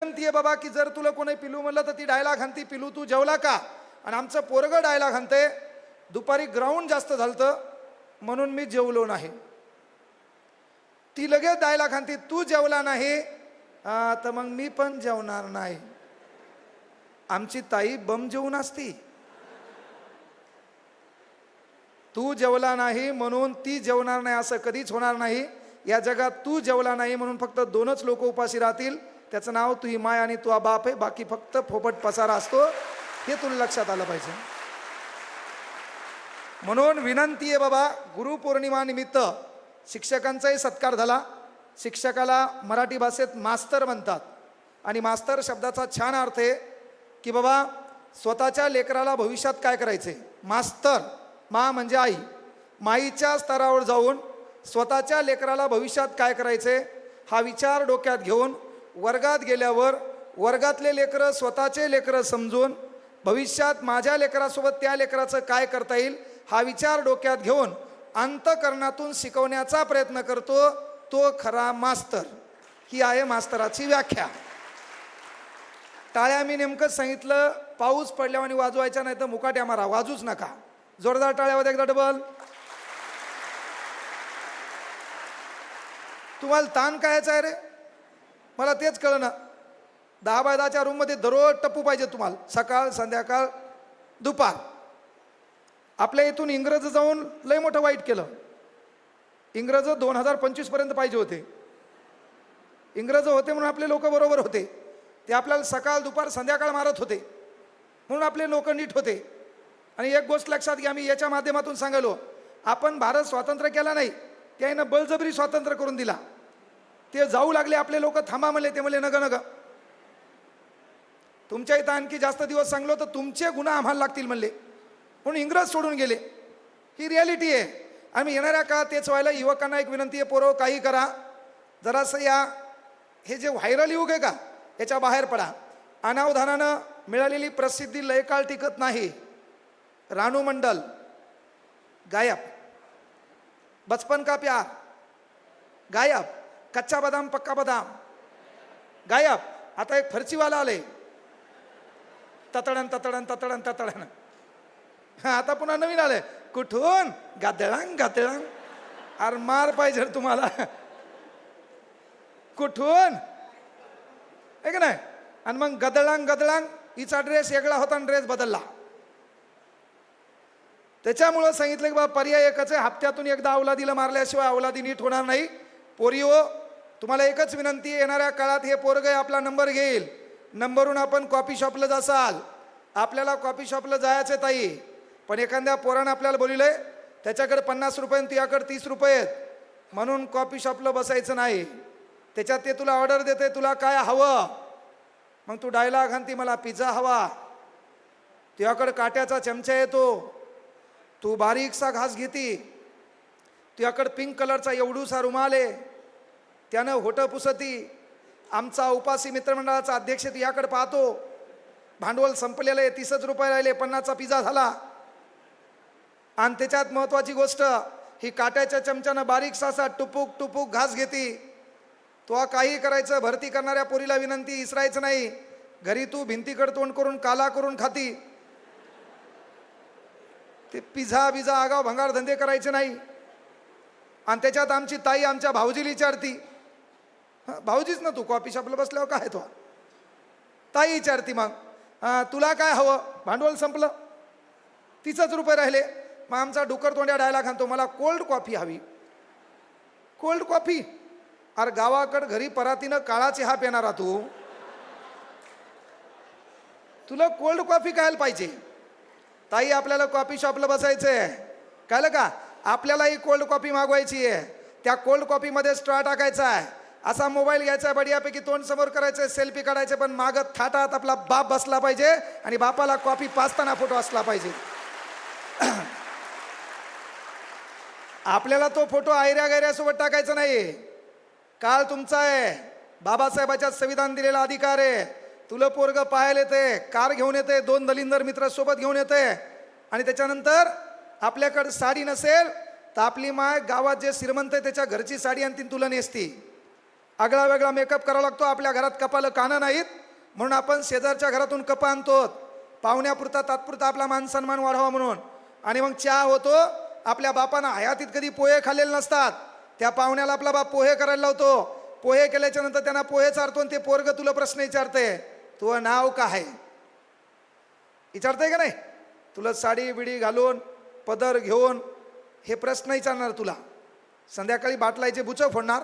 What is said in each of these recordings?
विनंती आहे बाबा की जर तुला कोणी पिलू म्हणलं तर ती डायलॉग हाणती, पिलू तू जेवला का? आणि आमचं पोरगं डायलॉग हाणते, दुपारी ग्राउंड जास्त झालतं म्हणून मी जेवलो नाही. ती लगेच डायलॉग हाणती, तू जेवला नाही तर मग मी पण जेवणार नाही. आमची ताई बम जेवून असती. तू जेवला नाही म्हणून ती जेवणार नाही असं कधीच होणार नाही. या जगात तू जेवला नाही म्हणून फक्त दोनच लोक उपाशी राहतील, त्याचं नाव तुझी माय आणि तुझा बाप आहे. बाकी फक्त फोपट पसारा असतो, हे तुला लक्षात आलं पाहिजे. म्हणून विनंती आहे बाबा, गुरुपौर्णिमा निमित्त शिक्षकांचाही सत्कार झाला. शिक्षकाला मराठी भाषेत मास्तर म्हणतात आणि मास्तर शब्दाचा छान अर्थ आहे की बाबा स्वतःच्या लेकराला भविष्यात काय करायचे. मास्तर, मा म्हणजे आई, माईच्या स्तरावर जाऊन स्वतःच्या लेकराला भविष्यात काय करायचे हा विचार डोक्यात घेऊन वर्गात गेल्यावर वर्गातले लेकरं स्वतःचे लेकरं समजून भविष्यात माझ्या लेकरासोबत त्या लेकराचं काय करता येईल हा विचार डोक्यात घेऊन अंतःकरणातून शिकवण्याचा प्रयत्न करतो, तो खरा मास्तर. ही आहे मास्तराची व्याख्या. टाळ्या मी नेमकंच सांगितलं, पाऊस पडल्यावर वाजवायच्या नाही तर मुकाट्या मारा, वाजूच नका. जोरदार टाळ्यावर एकदा डबल. तुम्हाला ताण कायचा आहे रे, मला तेच कळलं ना. 10 बाय 10च्या रूममध्ये दररोज टप्पू पाहिजे तुम्हाला, सकाळ संध्याकाळ दुपार. आपल्या इथून इंग्रज जाऊन लय मोठं वाईट केलं. इंग्रज 2025 पर्यंत पाहिजे होते. इंग्रज होते म्हणून आपले लोक बरोबर होते. ते आपल्याला सकाळ दुपार संध्याकाळ मारत होते म्हणून आपले लोक नीट होते. आणि एक गोष्ट लक्षात घ्या, मी याच्या माध्यमातून सांगालो, आपण भारत स्वातंत्र्य केला नाही, त्यानं बळजबरी स्वातंत्र्य करून दिला. ते जाऊ लागले, आपले लोक थांबा म्हणले, ते म्हणले नग नग, तुमच्या इथं आणखी जास्त दिवस सांगलो तर तुमचे गुन्हा आम्हाला लागतील म्हणले, म्हणून इंग्रज सोडून गेले. ही रियालिटी आहे. आम्ही येणाऱ्या काळात तेच व्हायला. युवकांना एक विनंती आहे, पोरो काही करा, जरासं या हे जे व्हायरल युग आहे का याच्या बाहेर पडा. अनावधानानं मिळालेली प्रसिद्धी लय काळ टिकत नाही. रानू मंडल गायब, बचपन का प्यार गायब, कच्चा बदाम पक्का बदाम गायब. आता एक फरचीवाला आले, ततडन ततडन ततडन ततडन. आता पुन्हा नवीन आले, कुठून गादळांग गादळांग. अरे मार पाहिजे तुम्हाला, कुठून आहे का नाही. आणि मग गदळांग गदळांग, हिचा ड्रेस वेगळा होता आणि ड्रेस बदलला. त्याच्यामुळं सांगितलं की बाबा पर्याय एकच आहे, हप्त्यातून एकदा अवलादीला मारल्याशिवाय अवलादी नीट होणार नाही. पोरिओ, तुम्हाला एकच विनंती, येणाऱ्या काळात हे पोरगं आपला नंबर घेईल, नंबरहून आपण कॉफी शॉपला जासाल. आपल्याला कॉफी शॉपला जायचं ताई, पण एखाद्या पोरानं आपल्याला बोलिलंय त्याच्याकडे 50 रुपये आणि तुझ्याकडे 30 रुपये आहेत म्हणून कॉफी शॉपला बसायचं नाही. त्याच्यात ते तुला ऑर्डर देते, तुला काय हवं, मग तू डायलॉग हाणती, मला पिझ्झा हवा. तुझ्याकडे काट्याचा चमचा येतो, तू बारीकसा घास घेती. तुझ्याकडे पिंक कलरचा एवढूसा रुमाल आहे, त्यानं होटं पुसती. आमचा उपासी मित्रमंडळाचा अध्यक्ष तुझ्याकडे पाहतो, भांडवल संपलेलं आहे, 30 रुपये राहिले, 50चा पिझ्झा झाला. आणि त्याच्यात महत्त्वाची गोष्ट, ही काट्याच्या चमच्यानं बारीकसा असा टुपूक टुपूक घास घेती. तो काही करायचं, भरती करणाऱ्या पोरीला विनंती, इसरायचं नाही. घरी तू भिंतीकडे तोंड करून काला करून खाती. ते पिझ्झा बिझा आगाव भंगार धंदे करायचे नाही. आणि त्याच्यात आमची ताई आमच्या भाऊजीला विचारती, भाऊजीच ना तू, कॉफी शॉपला बसल्यावर काय तो ताई विचारती, मग तुला काय हवं, भांडवल संपलं, 30 रुपये राहिले. मग आमचा डुकर तोंड्या डायलॉग हाणतो, मला कोल्ड कॉफी हवी. Cold coffee? अरे गावाकडं घरी परातीनं काळा चहा पिणारा तू, तुला कोल्ड कॉफी खायला पाहिजे. ताई आपल्याला कॉफी शॉपला बसायचंय, कळलं का, आपल्यालाही कोल्ड कॉफी मागवायची आहे. त्या कोल्ड कॉफीमध्ये स्ट्रॉ टाकायचा आहे, असा मोबाईल घ्यायचा आहे, बढियापैकी तोंड समोर करायचं, सेल्फी काढायचे, पण मागत थाटात आपला बाप बसला पाहिजे आणि बापाला कॉफी पाजताना फोटो असला पाहिजे. आपल्याला तो फोटो आयऱ्या गैऱ्यासोबत टाकायचा नाही. काळ तुमचा आहे, बाबासाहेबाच्या संविधान दिलेला अधिकार आहे. तुला पोरगं पाहायला येते, कार घेऊन येते, 2 दलिंदर मित्र सोबत घेऊन येते, आणि त्याच्यानंतर आपल्याकडे साडी नसेल तर आपली माय गावात जे श्रीमंत आहे त्याच्या घरची साडी आणतीन तुला नेसती. आगळा वेगळा मेकअप करावा लागतो. आपल्या घरात कपालं कानं नाहीत म्हणून आपण शेजारच्या घरातून कपा आणतो पाहुण्यापुरता तात्पुरता आपला मान सन्मान वाढावा म्हणून. आणि मग चहा होतो. आपल्या बापानं हयातीत कधी पोहे खाल्लेले नसतात, त्या पाहुण्याला आपला बाप पोहे करायला लावतो. पोहे केल्याच्या नंतर त्यांना पोहे चारतो आणि ते पोरग तुला प्रश्न विचारते, तुझं नाव काय विचारतंय का नाही? तुला साडी बिडी घालून पदर घेऊन हे प्रश्न विचारणार तुला. संध्याकाळी बाटलायचे बुचं फोडणार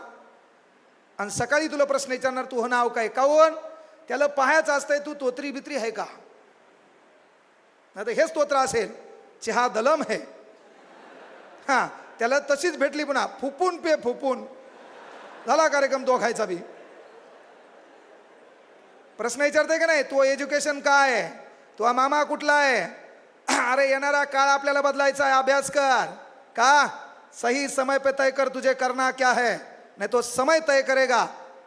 आणि सकाळी तुला प्रश्न विचारणार तुझं नाव काय. काऊन? त्याला पाहायचं असतंय तू तोत्री बित्री आहे का. नाही तर हेच तोत्र असेल, चहा दलम है. हां, त्याला तशीच भेटली पुन्हा फुपून पे फुपून झाला कार्यक्रम तो खायचा बी. प्रश्न विचारते का नाही, तो एज्युकेशन काय आहे, तो मामा कुठला आहे. अरे येणारा काळ आपल्याला बदलायचा आहे, अभ्यास कर. का? सही समय पे तय कर तुझे करना क्या है, नहीं तो समय तय करेगा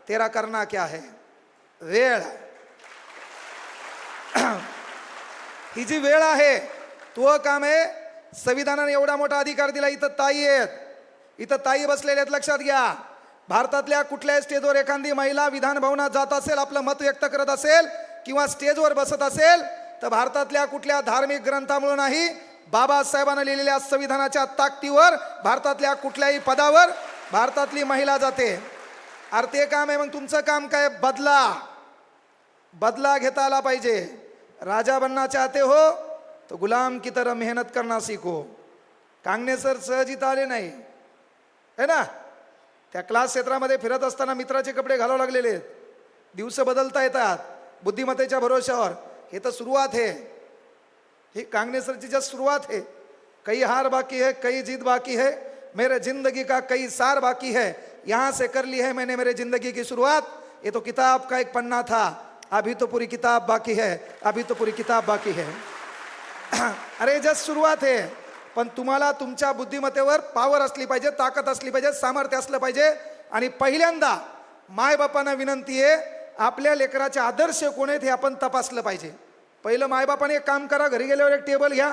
तेरा करना क्या है. वेळ ही जी वेळ आहे तो काम आहे. संविधानाने एवढा मोठा अधिकार दिला. इथं ताई आहेत, इथं ताई बसलेले आहेत. लक्षात घ्या, भारतातल्या कुठल्याही स्टेजवर एखादी महिला विधान भवनात जात असेल, आपलं मत व्यक्त करत असेल किंवा स्टेजवर बसत असेल तर भारतातल्या कुठल्या धार्मिक ग्रंथामुळे नाही, बाबासाहेबांना लिहिलेल्या संविधानाच्या ताकदीवर भारतातल्या कुठल्याही पदावर भारतातली महिला जाते. अरे ते काम आहे. मग तुमचं काम काय? बदला घेता आला पाहिजे. राजा बनना चाहते हो तो गुलाम की तरह मेहनत करना सीखो. कांगणे सर सहज इथं आले नाही है ना. त्या क्लास क्षेत्रामध्ये फिरत असताना मित्राचे कपडे घालावे लागलेले आहेत. दिवस बदलता येतात बुद्धिमत्तेच्या भरोशावर. हे तर सुरुवात है, ही कांगणे सरची जस्ट सुरुवात है. कई हार बाकी है, कई जीत बाकी है, मेरे जिंदगी का कई सार बाकी है. यहाँ से कर ली है मैंने मेरे जिंदगी की शुरुआत. ये तो किताब का एक पन्ना था, अभी तो पूरी किताब बाकी है, अभी तो पूरी किताब बाकी है. अरे जस्ट सुरुवात आहे. पण तुम्हाला तुमच्या बुद्धिमत्तेवर पावर असली पाहिजे, ताकद असली पाहिजे, सामर्थ्य असलं पाहिजे. आणि पहिल्यांदा मायबापांना विनंती आहे, आपल्या लेकराचे आदर्श कोण आहेत हे आपण तपासलं पाहिजे. पहिलं मायबापाने एक काम करा, घरी गेल्यावर एक टेबल घ्या.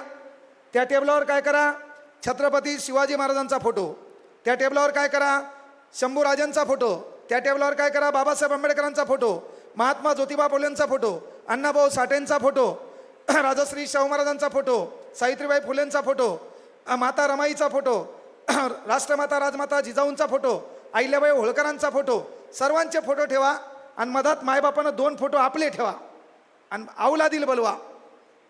त्या टेबलावर काय करा? छत्रपती शिवाजी महाराजांचा फोटो. त्या टेबलावर काय करा? शंभूराजांचा फोटो. त्या टेबलावर काय करा? बाबासाहेब आंबेडकरांचा फोटो, महात्मा ज्योतिबा फुलेंचा फोटो, अण्णाभाऊ साठेंचा फोटो, राजश्री शाहू महाराजांचा फोटो, सावित्रीबाई फुलेंचा फोटो, माता रमाईचा फोटो, राष्ट्रमाता राजमाता जिजाऊंचा फोटो, अहिल्याबाई होळकरांचा फोटो. सर्वांचे फोटो ठेवा आणि मधात मायबापानं 2 फोटो आपले ठेवा आणि अवलादील बोलवा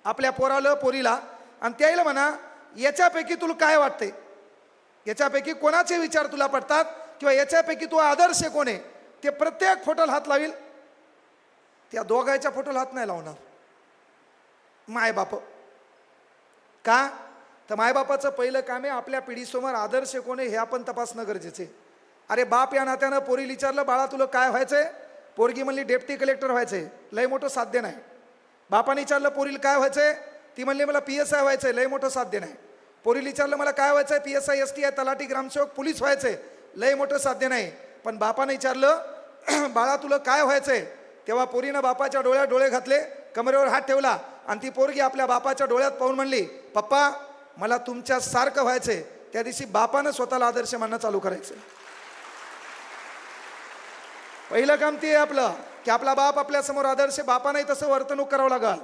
आपल्या पोराला पोरीला आणि त्याला म्हणा, याच्यापैकी तुला काय वाटते, याच्यापैकी कोणाचे विचार तुला पडतात किंवा याच्यापैकी तो आदर्श कोण आहे. ते प्रत्येक फोटोला हात लावील. त्या दोघांच्या फोटोला हात नाही लावणार मायबाप. का? तर मायबापाचं पहिलं काम आहे आपल्या पिढीसमोर आदर्श कोण आहे हे आपण तपासणं गरजेचं आहे. अरे बाप या नात्यानं पोरीला विचारलं, बाळा तुला काय व्हायचंय? पोरगी म्हणली डेप्टी कलेक्टर व्हायचंय. लय मोठं साध्य नाही. बापाने विचारलं पोरीला काय व्हायचंय? ती म्हणली मला PSI व्हायचंय. लय मोठं साध्य नाही. पोरीला विचारलं मला काय व्हायचंय? PSI STI तलाठी ग्रामसेवक पोलीस व्हायचंय. लय मोठं साध्य नाही. पण बापाने विचारलं बाळा तुला काय व्हायचंय? तेव्हा पोरीनं बापाच्या डोळ्यात डोळे घातले, कमरेवर हात ठेवला आणि ती पोरगी आपल्या बापाच्या डोळ्यात पाहून म्हणली, पप्पा मला तुमच्या सारखं व्हायचंय. त्या दिवशी बापानं स्वतःला आदर्श मानणं चालू करायचं. पहिलं काम ते आहे आपलं की आपला बाप आपल्या समोर आदर्श. बापाने तसं वर्तणूक करावं लागल.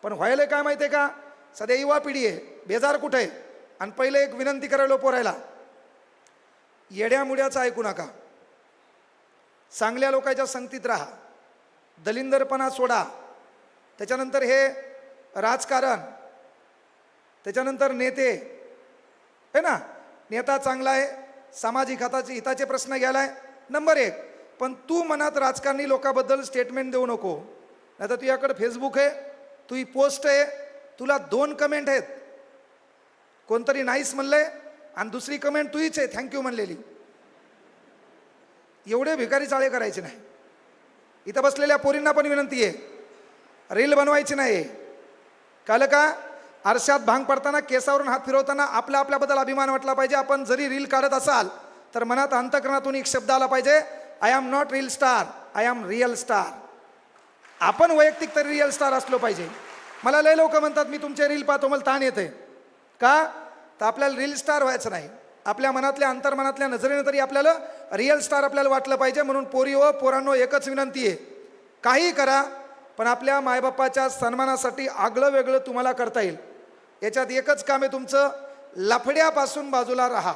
पण व्हायला काय माहिती आहे का? सध्या युवा पिढी आहे, बेजार कुठे आहे. आणि पहिले एक विनंती करायला पोरायला, येड्यामुड्याचं ऐकू नका. चांगल्या लोकांच्या संगतीत राहा. दलिंदरपणा सोडा. त्याच्यानंतर हे राजकारण, त्याच्यानंतर नेते है ना. नेता चांगला आहे, सामाजिक हिताचे प्रश्न घ्यायलाय नंबर 1. पण तू मनात राजकारणी लोकांबद्दल स्टेटमेंट देऊ नको. नाही तर तुझ्याकडे फेसबुक आहे, तुझी पोस्ट आहे, तुला 2 कमेंट आहेत. कोणतरी नाईस म्हणलंय आणि दुसरी कमेंट तुझीच आहे थँक्यू म्हणलेली. एवढे भिकारी चाळे करायचे नाही. इथं बसलेल्या पोरींना पण विनंती आहे, रील बनवायची नाही. कळलं का? आरशात भांग पडताना केसावरून हात फिरवताना आपल्याबद्दल अभिमान वाटला पाहिजे. आपण जरी रील काढत असाल तर मनात अंतःकरणातून एक शब्द आला पाहिजे, I am not reel star, I am real star. आपण वैयक्तिक तरी रिअल स्टार असलो पाहिजे. मला लय लोक म्हणतात मी तुमचे रील पाहतो मला ताण येते. का? तर आपल्याला रील स्टार व्हायचं नाही. आपल्या मनातल्या अंतर्मनातल्या नजरेनं तरी आपल्याला रिअल स्टार आपल्याला वाटलं पाहिजे. म्हणून पोरी व पोरांनो एकच विनंती आहे, काही करा पण आपल्या मायबापाच्या सन्मानासाठी आगळं वेगळं तुम्हाला करता येईल. याच्यात एकच काम आहे तुमचं, लफड्यापासून बाजूला राहा.